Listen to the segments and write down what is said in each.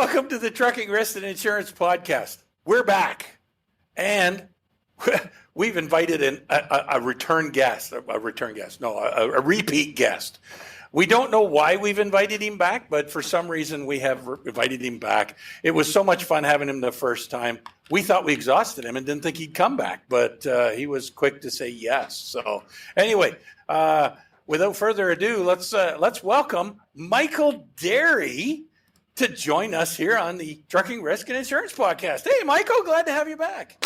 Welcome to the Trucking Risk and Insurance Podcast. We're back, and we've invited in a repeat guest. We don't know why we've invited him back, but for some reason we have invited him back. It was so much fun having him the first time. We thought we exhausted him and didn't think he'd come back, but he was quick to say yes. So anyway, without further ado, let's welcome Michael Derry to join us here on the Trucking Risk and Insurance Podcast. Hey, Michael, glad to have you back.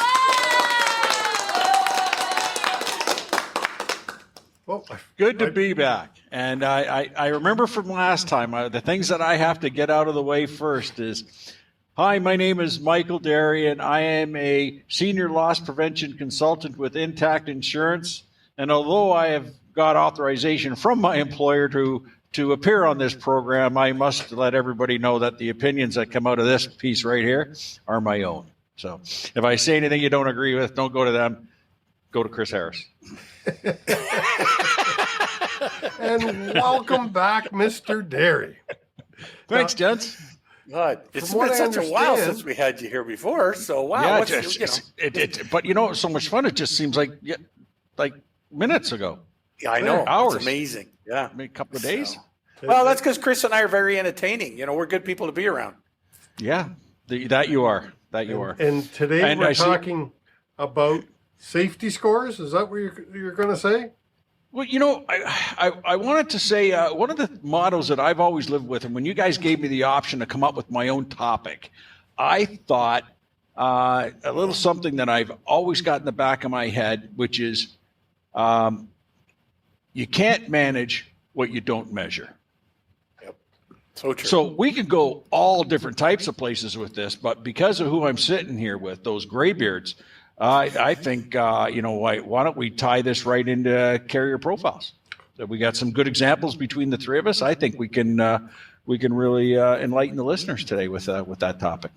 Well, good to be back. And I remember from last time, the things that I have to get out of the way first is, hi, my name is Michael Derry, and I am a senior loss prevention consultant with Intact Insurance. And although I have got authorization from my employer to appear on this program, I must let everybody know that the opinions that come out of this piece right here are my own. So if I say anything you don't agree with, don't go to them. Go to Chris Harris. And welcome back, Mr. Derry. Thanks, gents. God, it's been such a while since we had you here before. So wow, yeah, but you know, it's so much fun. It just seems like minutes ago. Yeah, I know. Hours. It's amazing. Yeah, maybe a couple of days. Well, that's because Chris and I are very entertaining. You know, we're good people to be around. Yeah, that you are. And today we're talking about safety scores. Is that what you're going to say? Well, you know, I wanted to say one of the mottos that I've always lived with, and when you guys gave me the option to come up with my own topic, I thought a little something that I've always got in the back of my head, which is you can't manage what you don't measure. Yep. So true. So we could go all different types of places with this, but because of who I'm sitting here with, those graybeards, I think, why don't we tie this right into carrier profiles? So we got some good examples between the three of us. I think we can really enlighten the listeners today with that topic.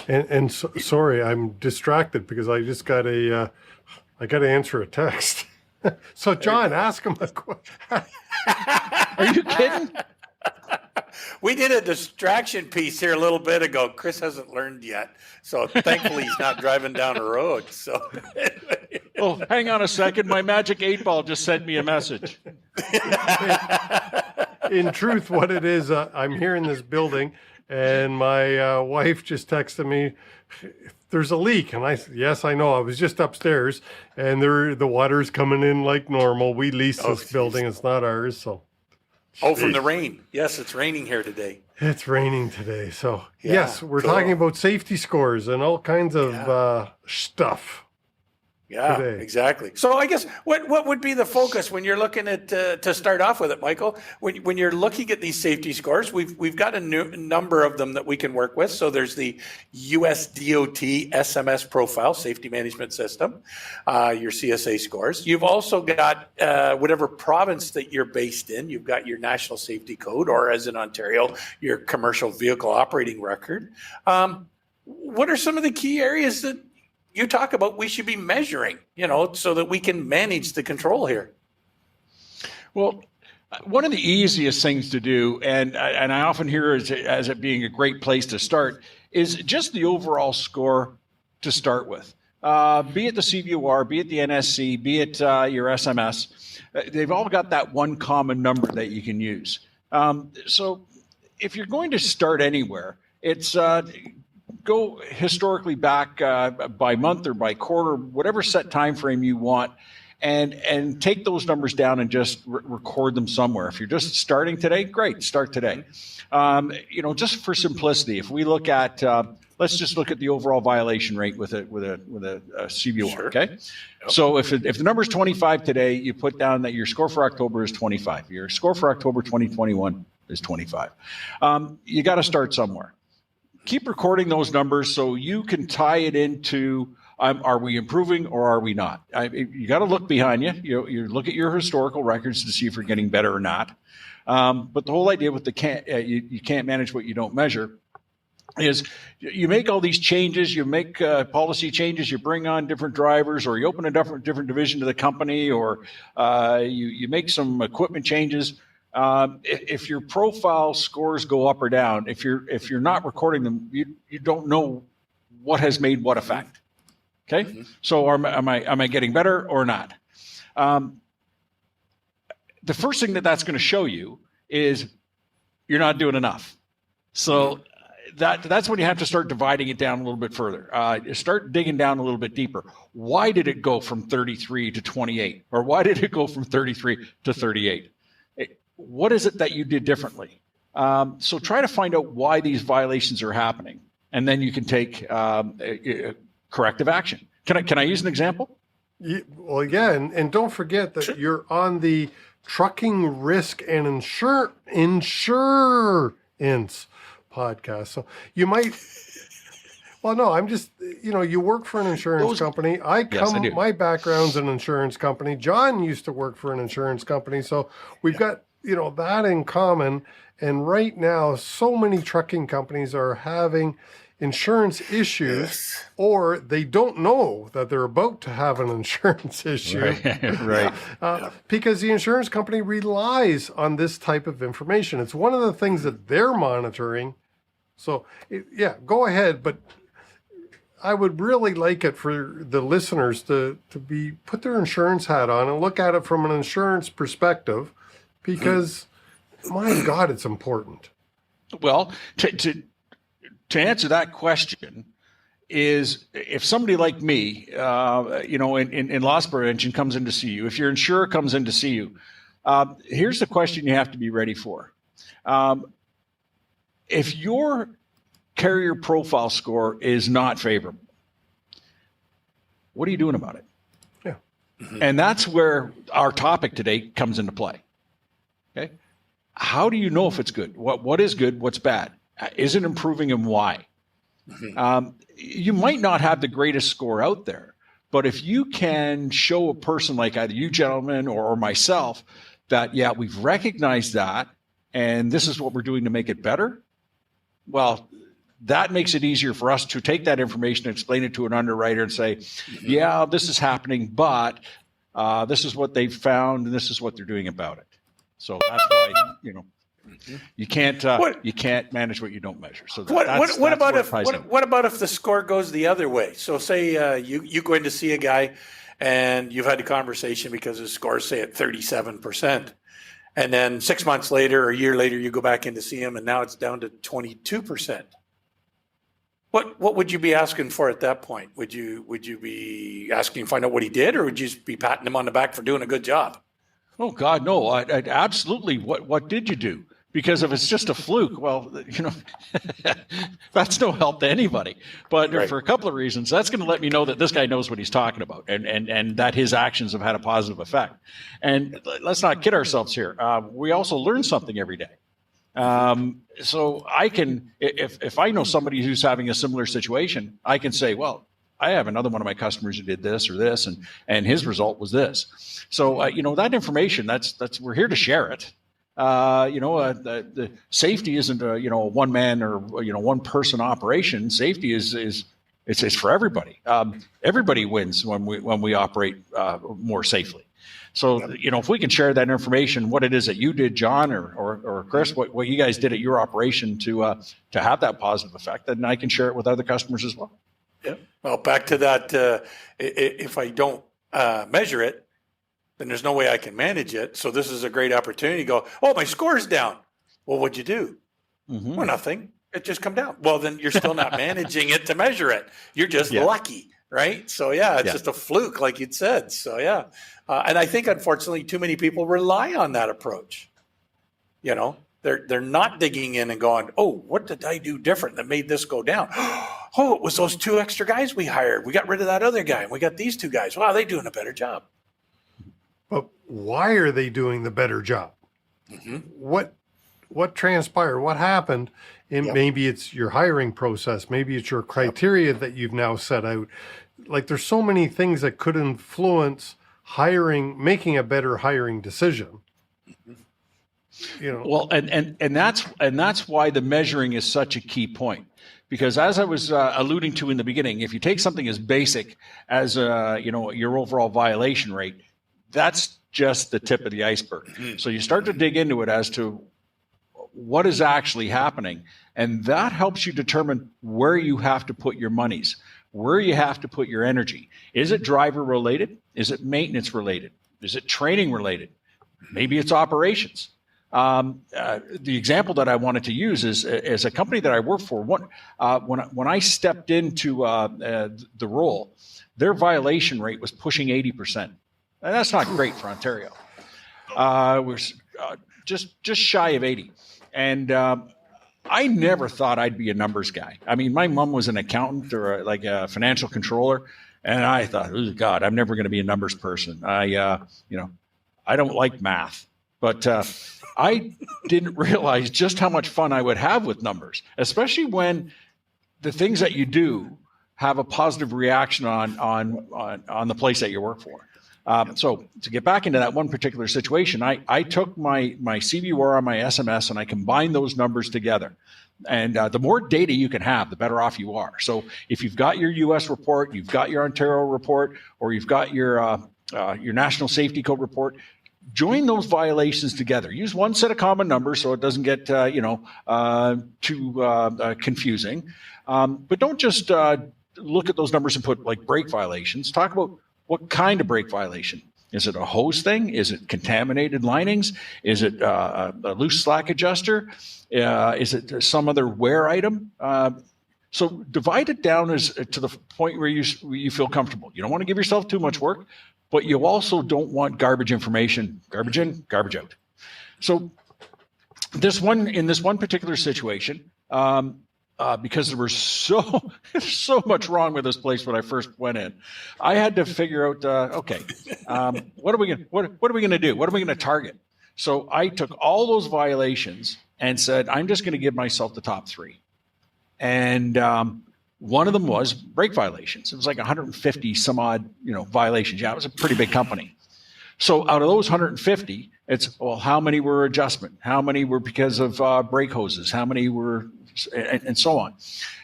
And sorry, I'm distracted because I just got I got to answer a text. So John, ask him a question. Are you kidding? We did a distraction piece here a little bit ago. Chris hasn't learned yet, so thankfully he's not driving down the road. So, oh, hang on a second. My magic 8-ball just sent me a message. In truth, what it is, I'm here in this building, and my wife just texted me, there's a leak. And I said, yes, I know. I was just upstairs, and the water's coming in like normal. We lease this building. It's not ours, so. Oh, from the rain. Yes, it's raining here today. It's raining today. So, yes, we're talking about safety scores and all kinds of stuff. Yeah, today. Exactly. So I guess what would be the focus when you're looking at to start off with it, Michael? When you're looking at these safety scores, we've got a number of them that we can work with. So there's the US DOT SMS profile, Safety Management System, your CSA scores. You've also got whatever province that you're based in. You've got your National Safety Code, or as in Ontario, your Commercial Vehicle Operating Record. What are some of the key areas that you talk about we should be measuring, so that we can manage the control here? Well, one of the easiest things to do, and I often hear as it being a great place to start, is just the overall score to start with. Be it the CVOR, be it the NSC, be it your SMS, they've all got that one common number that you can use. So if you're going to start anywhere, it's go historically back by month or by quarter, whatever set time frame you want, and take those numbers down and just record them somewhere. If you're just starting today, great, start today. Just for simplicity, if we look at let's just look at the overall violation rate with a CVOR. Sure. Okay. Yep. So if the number is 25 today, you put down that your score for October is 25. Your score for October 2021 is 25. You got to start somewhere. Keep recording those numbers so you can tie it into are we improving or are we not? You got to look behind you. You look at your historical records to see if you're getting better or not. But the whole idea with you can't manage what you don't measure is you make all these changes, you make policy changes, you bring on different drivers, or you open a different division to the company, or you make some equipment changes. If your profile scores go up or down, if you're not recording them, you don't know what has made what effect. Okay, so am I getting better or not? The first thing that's going to show you is you're not doing enough. So that's when you have to start dividing it down a little bit further. Start digging down a little bit deeper. Why did it go from 33 to 28? Or why did it go from 33 to 38? What is it that you did differently? So try to find out why these violations are happening, and then you can take corrective action. Can I use an example? Well, yeah, and don't forget that you're on the Trucking Risk and Insurance podcast. So you might, well, no, I'm just, you work for an insurance company. I do. My background's an insurance company. John used to work for an insurance company. So we've got, that in common. And right now, so many trucking companies are having insurance issues, or they don't know that they're about to have an insurance issue. Right. Because the insurance company relies on this type of information. It's one of the things that they're monitoring. So, go ahead. But I would really like it for the listeners to put their insurance hat on and look at it from an insurance perspective, because my God, it's important. Well, to answer that question is, if somebody like me, in loss prevention comes in to see you, if your insurer comes in to see you, here's the question you have to be ready for. If your carrier profile score is not favorable, what are you doing about it? Yeah. And that's where our topic today comes into play. Okay. How do you know if it's good? What is good? What's bad? Is it improving, and why? You might not have the greatest score out there, but if you can show a person like either you gentlemen or myself that, we've recognized that, and this is what we're doing to make it better, well, that makes it easier for us to take that information and explain it to an underwriter and say, this is happening, but this is what they've found, and this is what they're doing about it. So that's why, you can't manage what you don't measure. So what about if the score goes the other way? So say you go in to see a guy, and you've had a conversation because his scores say at 37%, and then 6 months later or a year later you go back in to see him, and now it's down to 22%. What would you be asking for at that point? Would you be asking to find out what he did, or would you just be patting him on the back for doing a good job? Oh God, no! I'd absolutely. What did you do? Because if it's just a fluke, well, that's no help to anybody. But for a couple of reasons, that's going to let me know that this guy knows what he's talking about, and that his actions have had a positive effect. And let's not kid ourselves here. We also learn something every day. So I can, if I know somebody who's having a similar situation, I can say, well, I have another one of my customers who did this or this, and his result was this. So that information, that's we're here to share it. The safety isn't a one man or one person operation. Safety is for everybody. Everybody wins when we operate more safely. So if we can share that information, what it is that you did, John or Chris, what you guys did at your operation to have that positive effect, then I can share it with other customers as well. Yeah. Well, back to that. If I don't measure it, then there's no way I can manage it. So this is a great opportunity to go, oh, my score's down. Well, what'd you do? Mm-hmm. Well, nothing. It just come down. Well, then you're still not managing it to measure it. You're just lucky, right? So, it's just a fluke, like you'd said. So, and I think, unfortunately, too many people rely on that approach. They're not digging in and going, oh, what did I do different that made this go down? Oh, it was those 2 extra guys we hired. We got rid of that other guy, and we got these 2 guys. Wow, they're doing a better job. But why are they doing the better job? Mm-hmm. What transpired? What happened? And maybe it's your hiring process. Maybe it's your criteria that you've now set out. Like, there's so many things that could influence making a better hiring decision. Well, and that's why the measuring is such a key point. Because as I was alluding to in the beginning, if you take something as basic as your overall violation rate, that's just the tip of the iceberg. So you start to dig into it as to what is actually happening. And that helps you determine where you have to put your monies, where you have to put your energy. Is it driver related? Is it maintenance related? Is it training related? Maybe it's operations. The example that I wanted to use is a company that I work for. When I stepped into the role, their violation rate was pushing 80%. And that's not great for Ontario. It was just shy of 80. And I never thought I'd be a numbers guy. I mean, my mom was an accountant or a financial controller, and I thought, oh God, I'm never going to be a numbers person. I don't like math, but I didn't realize just how much fun I would have with numbers, especially when the things that you do have a positive reaction on the place that you work for. So to get back into that one particular situation, I took my CVR on my SMS and I combined those numbers together. And the more data you can have, the better off you are. So if you've got your US report, you've got your Ontario report, or you've got your National Safety Code report, join those violations together. Use one set of common numbers so it doesn't get too confusing. But don't just look at those numbers and put like brake violations. Talk about what kind of brake violation. Is it a hose thing? Is it contaminated linings? Is it a loose slack adjuster? Is it some other wear item? So divide it down to the point where you feel comfortable. You don't want to give yourself too much work, but you also don't want garbage information, garbage in, garbage out. So in this one particular situation, because there was so much wrong with this place when I first went in, I had to figure out, what are we going to do? What are we going to target? So I took all those violations and said, I'm just going to give myself the top 3. And one of them was brake violations. It was like 150 some odd, violations. Yeah, it was a pretty big company. So out of those 150, it's, well, how many were adjustment? How many were because of brake hoses? How many were, and so on.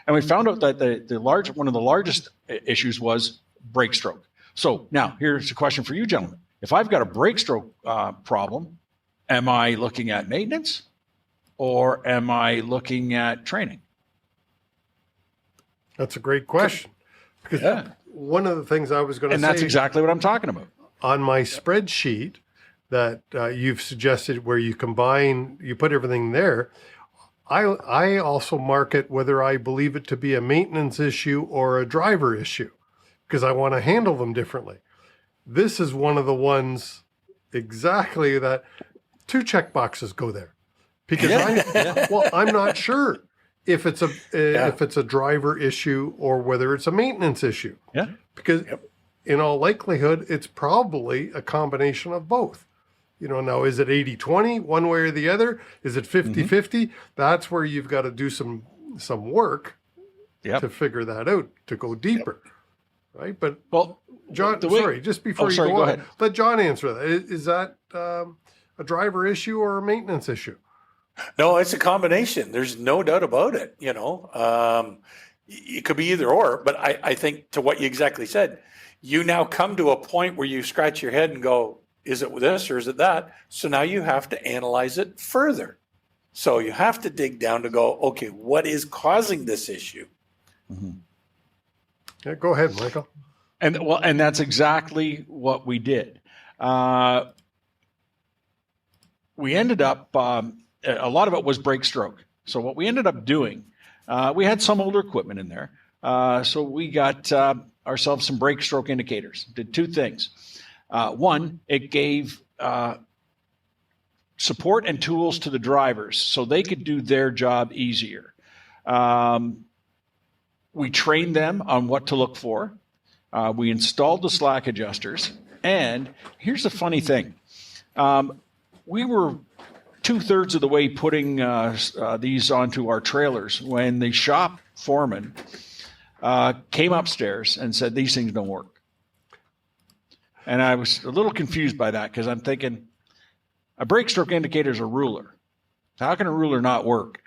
And we found out that one of the largest issues was brake stroke. So now here's a question for you, gentlemen. If I've got a brake stroke problem, am I looking at maintenance or am I looking at training? That's a great question. Because one of the things I was going to say. And that's exactly what I'm talking about. On my spreadsheet that you've suggested where you put everything there, I also mark it whether I believe it to be a maintenance issue or a driver issue, because I want to handle them differently. This is one of the ones exactly that 2 check boxes go there, because I'm not sure if it's a driver issue or whether it's a maintenance issue. Yeah. Because in all likelihood, it's probably a combination of both. Now, is it 80-20 one way or the other? Is it 50-50? That's where you've got to do some work to figure that out, to go deeper. Right? But, John, just before you go ahead, let John answer that. Is that a driver issue or a maintenance issue? No, it's a combination. There's no doubt about it. It could be either or, but I think to what you exactly said, you now come to a point where you scratch your head and go, is it this or is it that? So now you have to analyze it further. So you have to dig down to go, okay, what is causing this issue? Mm-hmm. Yeah, go ahead, Michael. And that's exactly what we did. We ended up, a lot of it was brake stroke. So what we ended up doing, we had some older equipment in there. So we got ourselves some brake stroke indicators. Did 2 things. One, it gave support and tools to the drivers so they could do their job easier. We trained them on what to look for. We installed the slack adjusters. And here's the funny thing. We were 2/3 of the way putting these onto our trailers when the shop foreman came upstairs and said, these things don't work. And I was a little confused by that because I'm thinking a brake stroke indicator is a ruler. How can a ruler not work?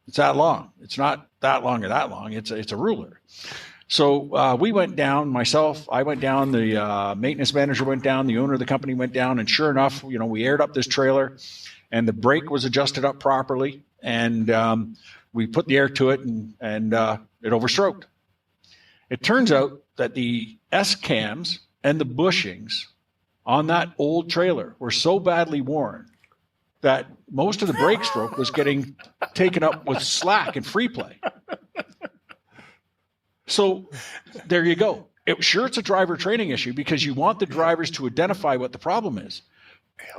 It's that long. It's not that long or that long. It's a ruler. So we went down, I went down, the maintenance manager went down, the owner of the company went down, and sure enough, we aired up this trailer and the brake was adjusted up properly, and we put the air to it, and it overstroked. It turns out that the S-cams and the bushings on that old trailer were so badly worn that most of the brake stroke was getting taken up with slack and free play. So there you go. It's a driver training issue because you want the drivers to identify what the problem is.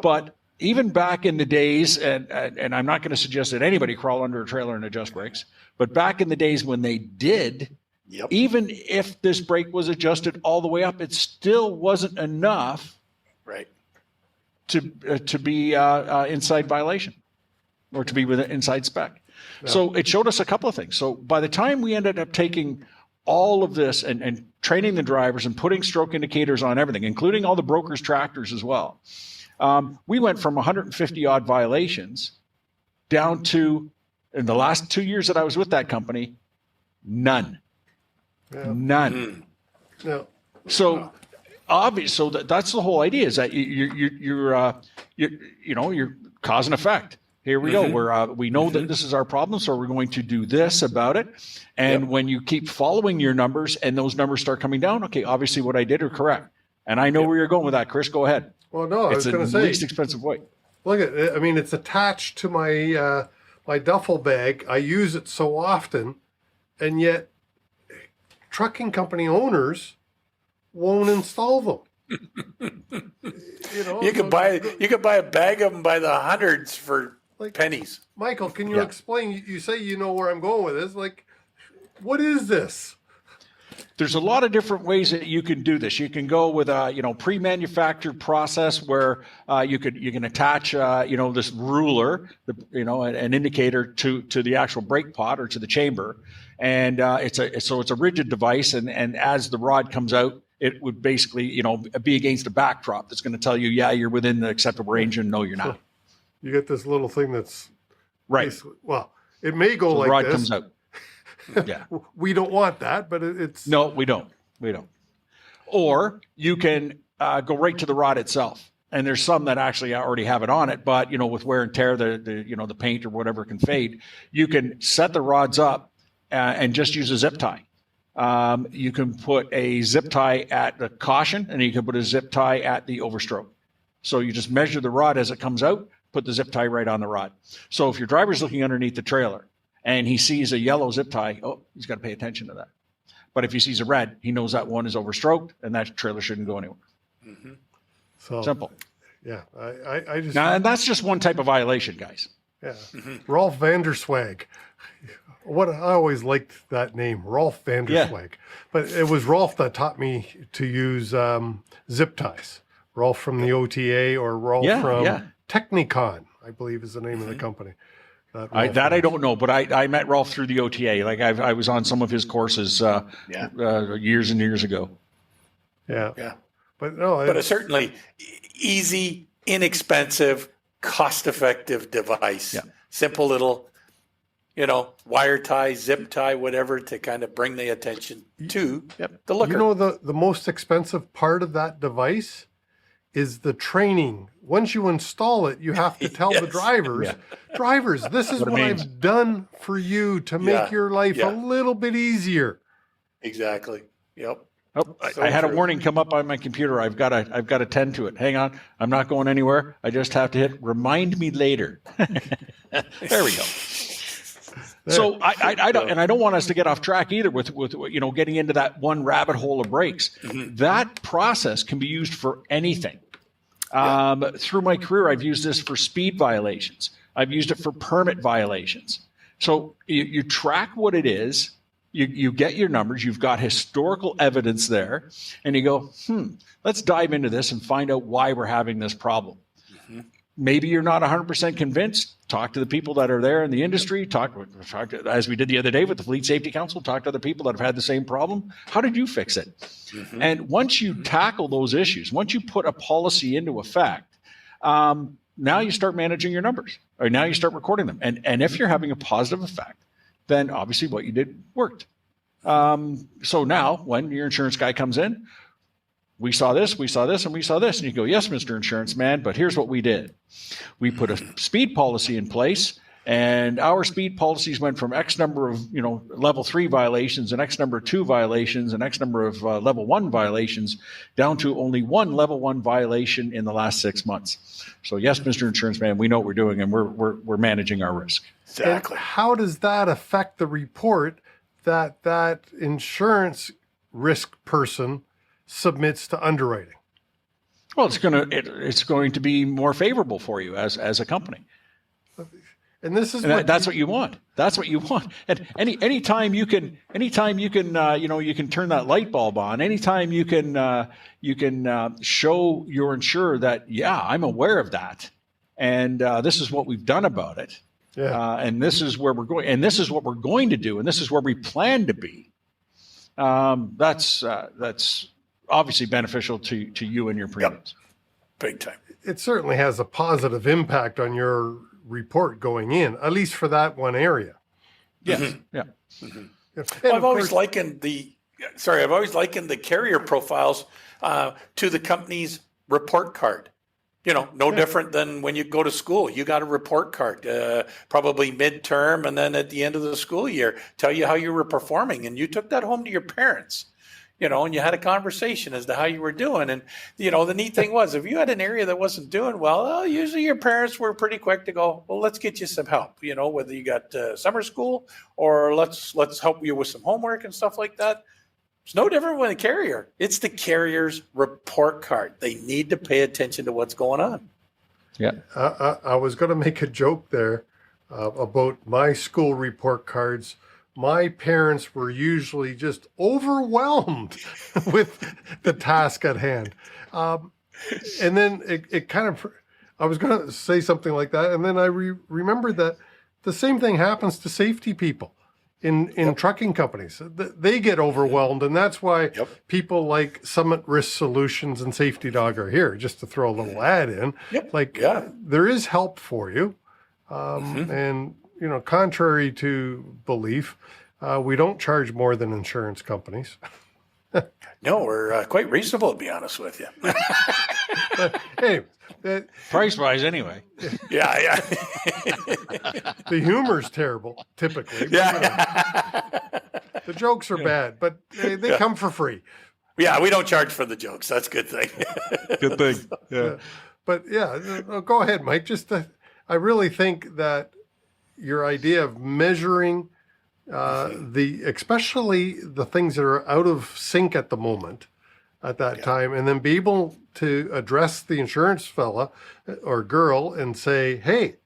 But even back in the days, and I'm not going to suggest that anybody crawl under a trailer and adjust brakes, but back in the days when they did, even if this brake was adjusted all the way up, it still wasn't enough to be inside violation or to be within inside spec. Yeah. So it showed us a couple of things. So by the time we ended up taking all of this and training the drivers and putting stroke indicators on everything, including all the brokers' tractors as well, we went from 150 odd violations down to, in the last 2 years that I was with that company, none. Yeah. None. Yeah. So obvious. So that's the whole idea, is that you're cause and effect. Here we go. We know that this is our problem, so we're going to do this about it. And when you keep following your numbers and those numbers start coming down, okay, obviously what I did are correct. And I know where you're going with that, Chris. Go ahead. Well, no, I was going to say, least expensive way. Look at it. I mean, it's attached to my my duffel bag. I use it so often, and yet trucking company owners won't install them. You could buy a bag of them by the hundreds for pennies. Michael, can you explain? You say you know where I'm going with this. What is this? There's a lot of different ways that you can do this. You can go with a pre-manufactured process where you can attach this ruler, an indicator to the actual brake pot or to the chamber, and it's a rigid device, and as the rod comes out, it would basically be against a backdrop that's going to tell you, you're within the acceptable range, and no, you're not. You get this little thing that's right. Well, it may go the rod this. Comes out. Yeah, we don't want that, but it's no, we don't. Or you can go right to the rod itself, and there's some that actually already have it on it. But with wear and tear, the paint or whatever can fade. You can set the rods up and just use a zip tie. You can put a zip tie at the caution, and you can put a zip tie at the overstroke. So you just measure the rod as it comes out, put the zip tie right on the rod. So if your driver's looking underneath the trailer and he sees a yellow zip tie, he's got to pay attention to that. But if he sees a red, he knows that one is overstroked and that trailer shouldn't go anywhere. Mm-hmm. So simple. Yeah, I just now, and that's just one type of violation, guys. Yeah, Rolf Vanderswag. I always liked that name, Rolf Vanderswag. Yeah. But it was Rolf that taught me to use zip ties. Rolf from the OTA, or Rolf from Technicon, I believe is the name of the company. I don't know, but I met Rolf through the OTA. I was on some of his courses years and years ago. Yeah. But no, but a certainly easy, inexpensive, cost-effective device. Yeah. Simple little, wire tie, zip tie, whatever, to kind of bring the attention to the looker. The most expensive part of that device is the training. Once you install it, you have to tell the drivers, this is what I've done for you to make your life a little bit easier. Yep. Oh, I had a warning come up on my computer. I've got to tend to it. Hang on. I'm not going anywhere. I just have to hit remind me later. There we go. So I don't want us to get off track either with getting into that one rabbit hole of brakes. Mm-hmm. That process can be used for anything. Through my career, I've used this for speed violations. I've used it for permit violations. So you track what it is. You get your numbers. You've got historical evidence there, and you go, let's dive into this and find out why we're having this problem. Mm-hmm. Maybe you're not 100% convinced. Talk to the people that are there in the industry. Talk as we did the other day with the Fleet Safety Council. Talk to other people that have had the same problem. How did you fix it? Mm-hmm. And once you tackle those issues, once you put a policy into effect, now you start managing your numbers, or now you start recording them. And if you're having a positive effect, then obviously what you did worked. So now when your insurance guy comes in, we saw this, and we saw this. And you go, yes, Mr. Insurance Man, but here's what we did. We put a speed policy in place, and our speed policies went from X number of, level 3 violations and X number of 2 violations and X number of level 1 violations down to only 1 level 1 violation in the last 6 months. So yes, Mr. Insurance Man, we know what we're doing, and we're managing our risk. Exactly. And how does that affect the report that insurance risk person submits to underwriting? Well, it's going to be more favorable for you as a company. And this is that's what you want. That's what you want. And anytime you can you can turn that light bulb on. Anytime you can show your insurer that, yeah, I'm aware of that, and this is what we've done about it. Yeah. And this is where we're going, and this is what we're going to do, and this is where we plan to be. That's obviously beneficial to you and your premiums. Yep. Big time. It certainly has a positive impact on your report going in, at least for that one area. Yes. Mm-hmm. Yeah. Mm-hmm. Well, I've always likened the carrier profiles to the company's report card. No different than when you go to school. You got a report card, probably midterm, and then at the end of the school year, tell you how you were performing. And you took that home to your parents, and you had a conversation as to how you were doing. And, the neat thing was, if you had an area that wasn't doing well, usually your parents were pretty quick to go, well, let's get you some help, whether you got summer school or let's help you with some homework and stuff like that. It's no different with a carrier. It's the carrier's report card. They need to pay attention to what's going on. Yeah. I was going to make a joke there about my school report cards. My parents were usually just overwhelmed with the task at hand. And then it kind of, I was going to say something like that. And then I remembered that the same thing happens to safety people in trucking companies. They get overwhelmed. And that's why people like Summit Risk Solutions and Safety Dawg are here, just to throw a little ad in. There is help for you. And, contrary to belief, we don't charge more than insurance companies. No, we're quite reasonable, to be honest with you. But, hey, price-wise, anyway. Yeah. The humor's terrible, typically. Yeah. The jokes are bad, but they come for free. Yeah, we don't charge for the jokes. That's a good thing. Good thing. Yeah. But yeah, go ahead, Mike. Just I really think that your idea of measuring especially the things that are out of sync at the moment, at that time, and then be able to address the insurance fella or girl and say, hey,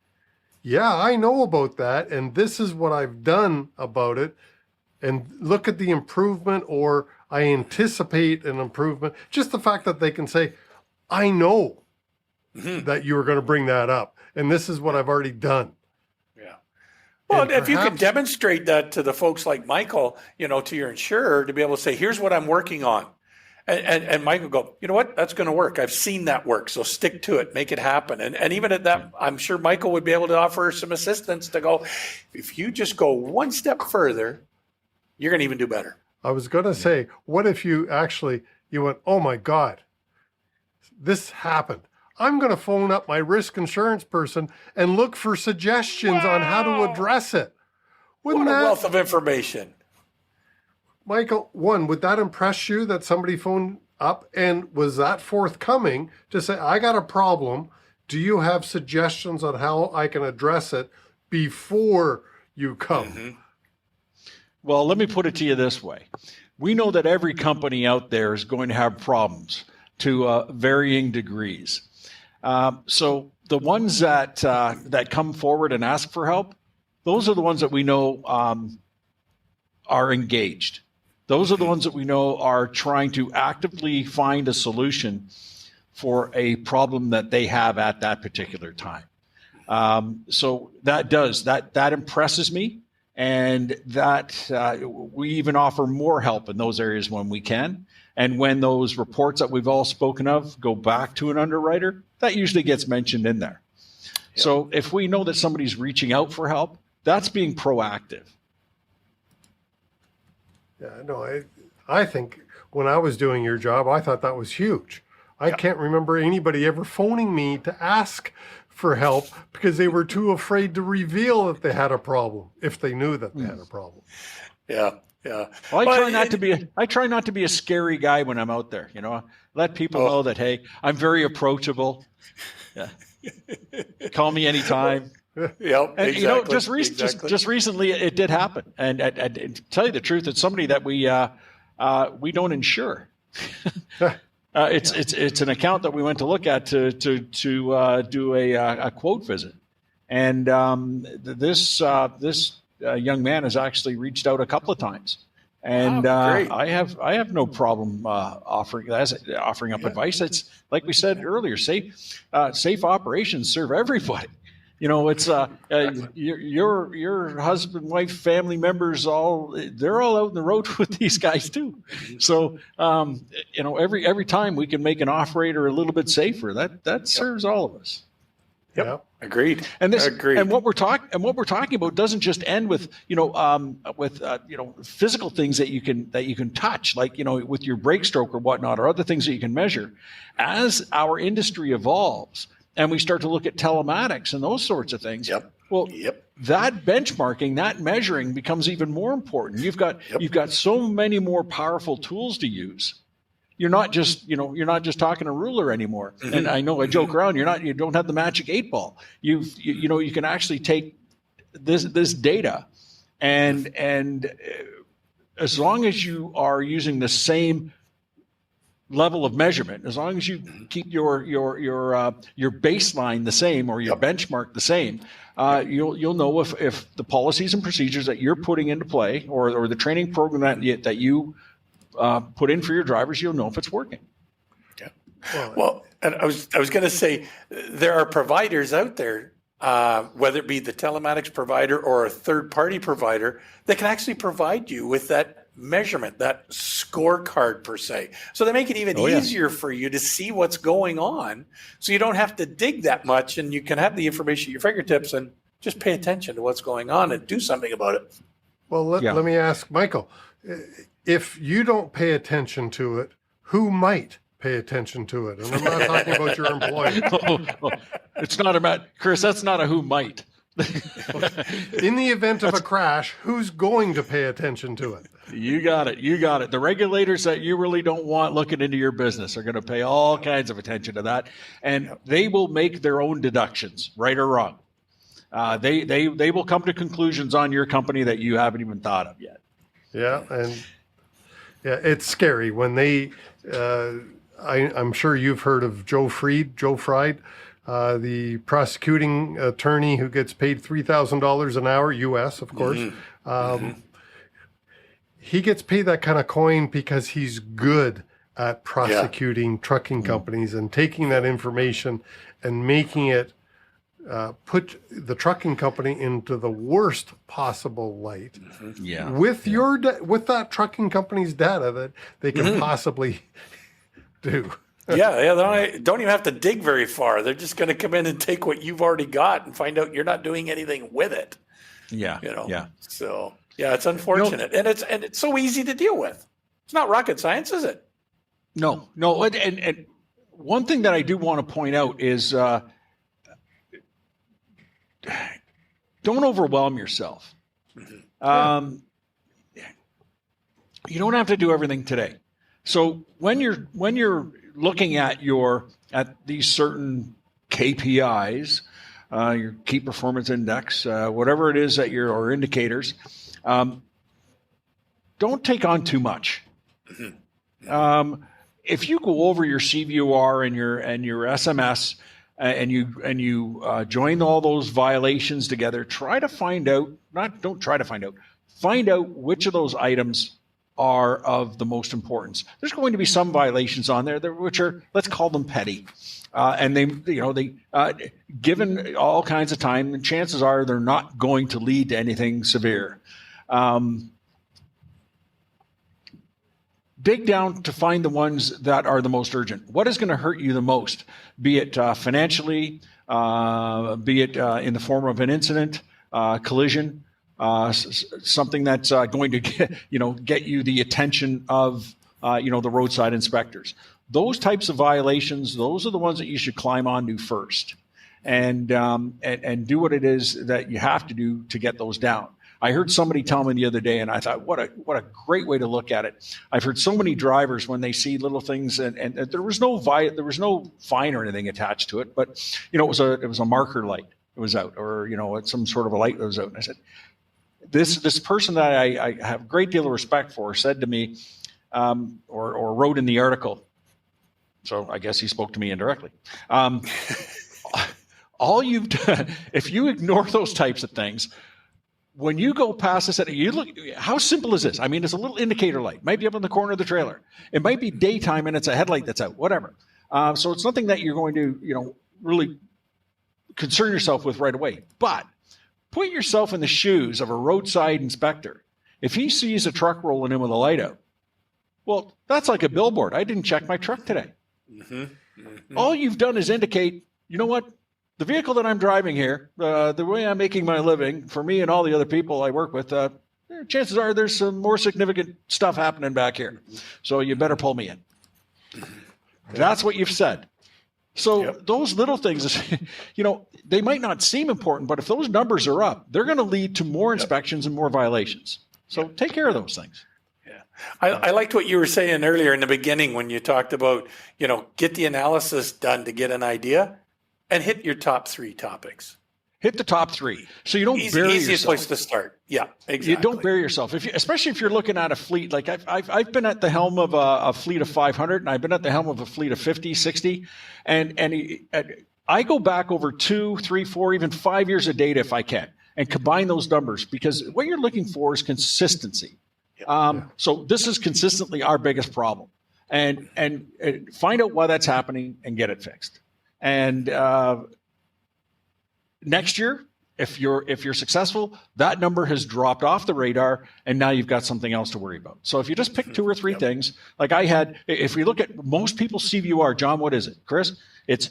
yeah, I know about that, and this is what I've done about it, and look at the improvement, or I anticipate an improvement. Just the fact that they can say, I know that you were going to bring that up, and this is what I've already done. Well, if you can demonstrate that to the folks like Michael, to your insurer, to be able to say, here's what I'm working on. And Michael go, you know what, that's going to work. I've seen that work. So stick to it, make it happen. And even at that, I'm sure Michael would be able to offer some assistance to go, if you just go one step further, you're going to even do better. I was going to say, what if you went, oh my God, this happened. I'm going to phone up my risk insurance person and look for suggestions on how to address it. What a wealth of information. Michael, would that impress you that somebody phoned up, and was that forthcoming to say, I got a problem. Do you have suggestions on how I can address it before you come? Mm-hmm. Well, let me put it to you this way. We know that every company out there is going to have problems to varying degrees. So the ones that come forward and ask for help, those are the ones that we know are engaged. Those are the ones that we know are trying to actively find a solution for a problem that they have at that particular time. So that impresses me, and that we even offer more help in those areas when we can. And when those reports that we've all spoken of go back to an underwriter, that usually gets mentioned in there. Yep. So if we know that somebody's reaching out for help, that's being proactive. Yeah, no, I think when I was doing your job, I thought that was huge. I can't remember anybody ever phoning me to ask for help because they were too afraid to reveal that they had a problem if they knew that they had a problem. Yeah. Yeah. Well, Well, I try not to be a scary guy when I'm out there. Let people know that, hey, I'm very approachable. Yeah. Call me anytime. yeah, And exactly. just recently it did happen. And to tell you the truth, it's somebody that we don't insure. It's an account that we went to look at to do a quote visit, and this young man has actually reached out a couple of times, and great. I have no problem offering up advice. It's like we said earlier, safe operations serve everybody. It's your husband, wife, family members, they're all out on the road with these guys too. So every time we can make an operator a little bit safer, that serves all of us. Yep. Agreed. And Agreed. and what we're talking about doesn't just end with physical things that you can touch, like with your brake stroke or whatnot, or other things that you can measure. As our industry evolves and we start to look at telematics and those sorts of things, that benchmarking, that measuring becomes even more important. You've got so many more powerful tools to use. You're not just talking a ruler anymore. Mm-hmm. And I know I joke around. You don't have the magic 8-ball. You can actually take this data, and as long as you are using the same level of measurement, as long as you keep your baseline the same, or your benchmark the same, you'll know if the policies and procedures that you're putting into play, or the training program that you put in for your drivers, you'll know if it's working. Yeah. Well, and I was going to say, there are providers out there, whether it be the telematics provider or a third-party provider, that can actually provide you with that measurement, that scorecard per se. So they make it even easier for you to see what's going on, so you don't have to dig that much, and you can have the information at your fingertips and just pay attention to what's going on and do something about it. Well, let me ask Michael, if you don't pay attention to it, who might pay attention to it? And I'm not talking about your employee. It's not about, Chris, that's not a who might. In the event of a crash, who's going to pay attention to it? You got it. The regulators that you really don't want looking into your business are going to pay all kinds of attention to that, and they will make their own deductions, right or wrong. They will come to conclusions on your company that you haven't even thought of yet. Yeah, and it's scary when they. I'm sure you've heard of Joe Fried, the prosecuting attorney who gets paid $3,000 an hour, U.S., of course. He gets paid that kind of coin because he's good at prosecuting trucking companies and taking that information and making it put the trucking company into the worst possible light. With with that trucking company's data that they can possibly do. They don't even have to dig very far. They're just going to come in and take what you've already got and find out you're not doing anything with it. So it's unfortunate, and it's so easy to deal with. It's not rocket science, is it? No. And one thing that I do want to point out is don't overwhelm yourself. You don't have to do everything today. So when you're looking at these certain KPIs, your key performance index, whatever it is that or indicators, don't take on too much. If you go over your CVOR and your SMS and you join all those violations together, find out which of those items are of the most importance. There's going to be some violations on there which are, let's call them petty, and they given all kinds of time, and chances are they're not going to lead to anything severe. Dig down to find the ones that are the most urgent. What is going to hurt you the most? Be it financially, be it in the form of an incident, collision. something that's going to get you the attention of the roadside inspectors. Those types of violations, those are the ones that you should climb onto first, and do what it is that you have to do to get those down. I heard somebody tell me the other day, and I thought, what a great way to look at it. I've heard so many drivers when they see little things, and there was no fine or anything attached to it, but it was a marker light. It was out, or some sort of a light that was out. And I said, this person that I have a great deal of respect for said to me, or wrote in the article. So I guess he spoke to me indirectly. All you've done, if you ignore those types of things, when you go past this, you look, how simple is this? I mean, it's a little indicator light. It might be up in the corner of the trailer. It might be daytime and it's a headlight that's out, whatever. So it's nothing that you're going to, really concern yourself with right away. But put yourself in the shoes of a roadside inspector. If he sees a truck rolling in with a light out, well, that's like a billboard. I didn't check my truck today. Mm-hmm. Mm-hmm. All you've done is indicate, you know what? The vehicle that I'm driving here, the way I'm making my living, for me and all the other people I work with, chances are there's some more significant stuff happening back here. So you better pull me in. That's what you've said. So those little things, they might not seem important, but if those numbers are up, they're going to lead to more inspections and more violations. So take care of those things. Yeah. I liked what you were saying earlier in the beginning when you talked about, get the analysis done to get an idea. And hit your top 3 topics. Hit the top 3, so you don't bury yourself. Easiest place to start. Yeah, exactly. You don't bury yourself, especially if you're looking at a fleet. Like I've been at the helm of a fleet of 500, and I've been at the helm of a fleet of 50, 60, and I go back over 2, 3, 4, even 5 years of data if I can, and combine those numbers, because what you're looking for is consistency. So this is consistently our biggest problem, and find out why that's happening and get it fixed. And next year, if you're successful, that number has dropped off the radar, and now you've got something else to worry about. So if you just pick 2 or 3 things, like I had, if we look at most people's CVUR, John, what is it, Chris? It's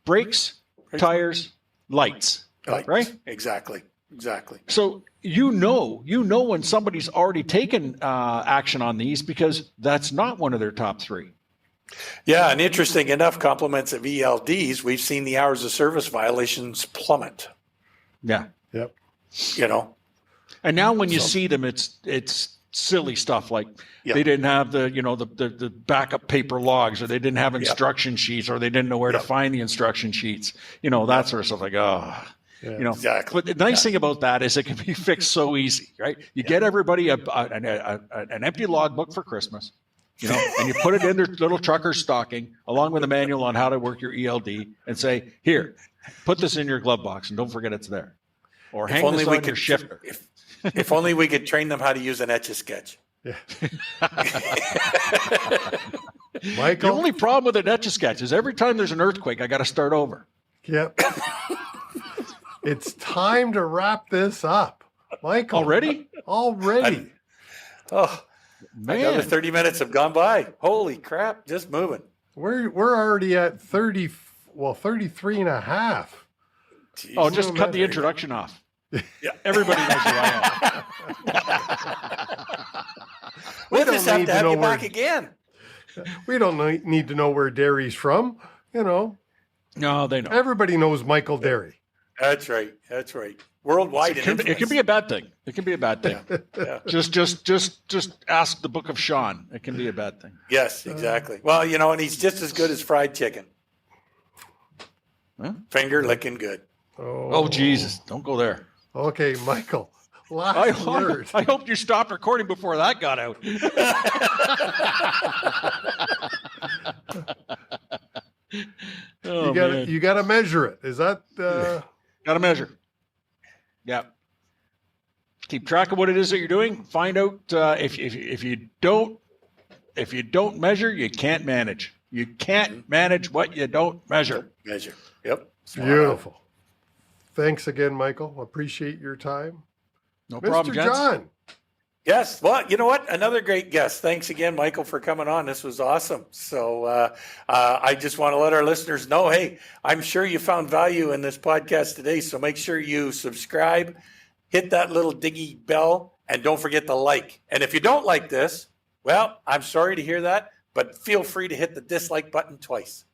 brakes, tires, lights, right? Exactly. So you know when somebody's already taken action on these, because that's not one of their top 3. Yeah, and interesting enough, compliments of ELDs, we've seen the hours of service violations plummet. Yeah. Yep. And now when you see them, it's silly stuff like they didn't have the backup paper logs, or they didn't have instruction sheets, or they didn't know where to find the instruction sheets. That sort of stuff. Like, Exactly. But the nice thing about that is it can be fixed so easy, right? You get everybody an empty logbook for Christmas. And you put it in their little trucker stocking along with a manual on how to work your ELD, and say, here, put this in your glove box and don't forget it's there. Or hang this on your shifter. If only we could train them how to use an Etch-a-Sketch. Yeah. Michael? The only problem with an Etch-a-Sketch is every time there's an earthquake, I got to start over. Yep. It's time to wrap this up. Michael. Already? Man. Another 30 minutes have gone by. Holy crap, just moving. We're already at 33 and a half. Jeez. Oh, just cut the introduction off. Yeah. Everybody knows who I am. We'll just have to have you back again. We don't need to know where Derry's from, No, they know. Everybody knows Michael Derry. That's right. Worldwide. It can be a bad thing. Yeah. Just ask the Book of Sean. It can be a bad thing. Yes, exactly. Well, and he's just as good as fried chicken. Huh? Finger licking good. Oh, Jesus. Don't go there. Okay, Michael. Last word. I hope you stopped recording before that got out. You got to measure it. Is that got to measure? Yeah. Keep track of what it is that you're doing. Find out if you don't measure, you can't manage. You can't manage what you don't measure. Yep. Beautiful. Thanks again, Michael. Appreciate your time. No problem, Mr. gents. John. Yes. Well, you know what? Another great guest. Thanks again, Michael, for coming on. This was awesome. So I just want to let our listeners know, hey, I'm sure you found value in this podcast today. So make sure you subscribe hit that little diggy bell, and don't forget to like. And if you don't like this, well, I'm sorry to hear that, but feel free to hit the dislike button twice.